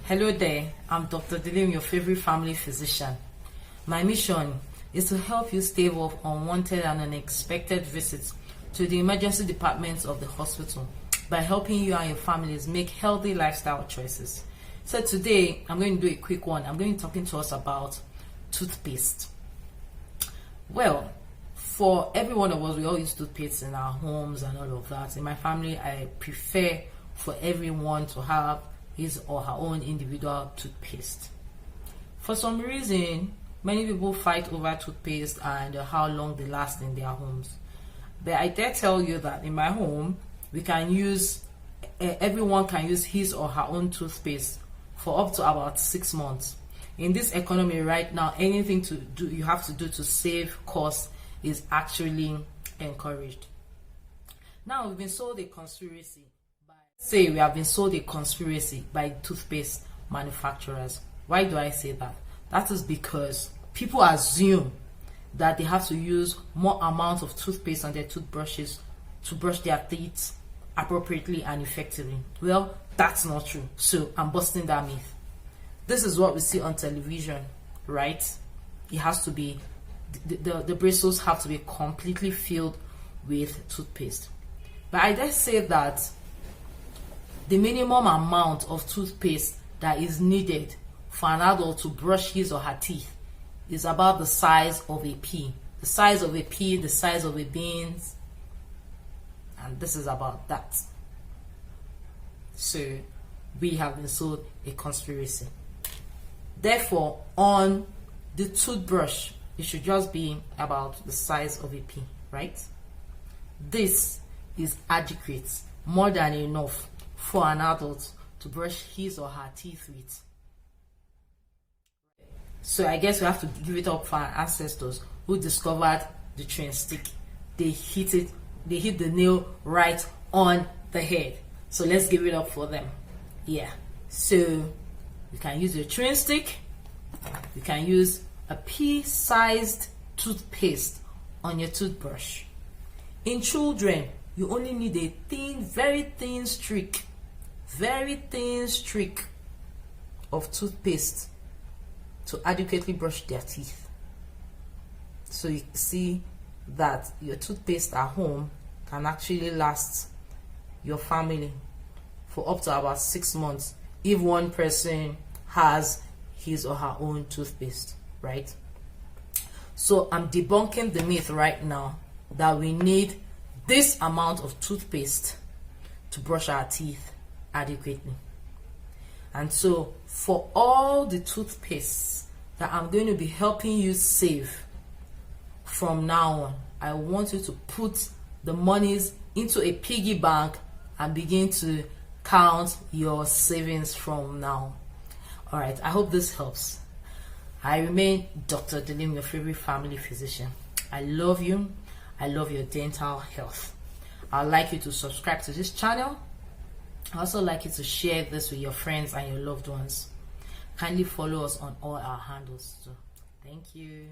Hello there, I'm Dr. Dileem, your favorite family physician. My mission is to help you stave off unwanted and unexpected visits to the emergency departments of the hospital by helping you and your families make healthy lifestyle choices. So today, I'm going to do a quick one. I'm going to be talking to us about toothpaste. Well, for every one of us, we all use toothpaste in our homes and all of that. In my family, I prefer for everyone to have his or her own individual toothpaste. For some reason, many people fight over toothpaste and how long they last in their homes. But I dare tell you that in my home, everyone can use his or her own toothpaste for up to about 6 months. In this economy right now, anything you have to do to save costs is actually encouraged. Now we've been sold a conspiracy. We have been sold a conspiracy by toothpaste manufacturers. Why do I say that? That is because people assume that they have to use more amount of toothpaste on their toothbrushes to brush their teeth appropriately and effectively. Well, that's not true. So I'm busting that myth. This is what we see on television, right? It has to be, the bristles have to be completely filled with toothpaste. But I dare say that the minimum amount of toothpaste that is needed for an adult to brush his or her teeth is about the size of a pea. The size of a pea, the size of a beans, and this is about that. So we have been sold a conspiracy. Therefore, on the toothbrush, it should just be about the size of a pea, right? This is adequate, more than enough for an adult to brush his or her teeth with. So I guess we have to give it up for our ancestors who discovered the chewing stick. They hit the nail right on the head. So let's give it up for them. Yeah. So you can use your chewing stick. You can use a pea-sized toothpaste on your toothbrush. In children, you only need a thin, very thin streak of toothpaste to adequately brush their teeth. So you see that your toothpaste at home can actually last your family for up to about 6 months if one person has his or her own toothpaste, right? So I'm debunking the myth right now that we need this amount of toothpaste to brush our teeth adequately. And so for all the toothpaste that I'm going to be helping you save from now on, I want you to put the monies into a piggy bank and begin to count your savings from now. All right, I hope this helps. I remain Dr. Dileem, your favorite family physician. I love you. I love your dental health. I'd like you to subscribe to this channel. I also like you to share this with your friends and your loved ones. Kindly follow us on all our handles too. Thank you.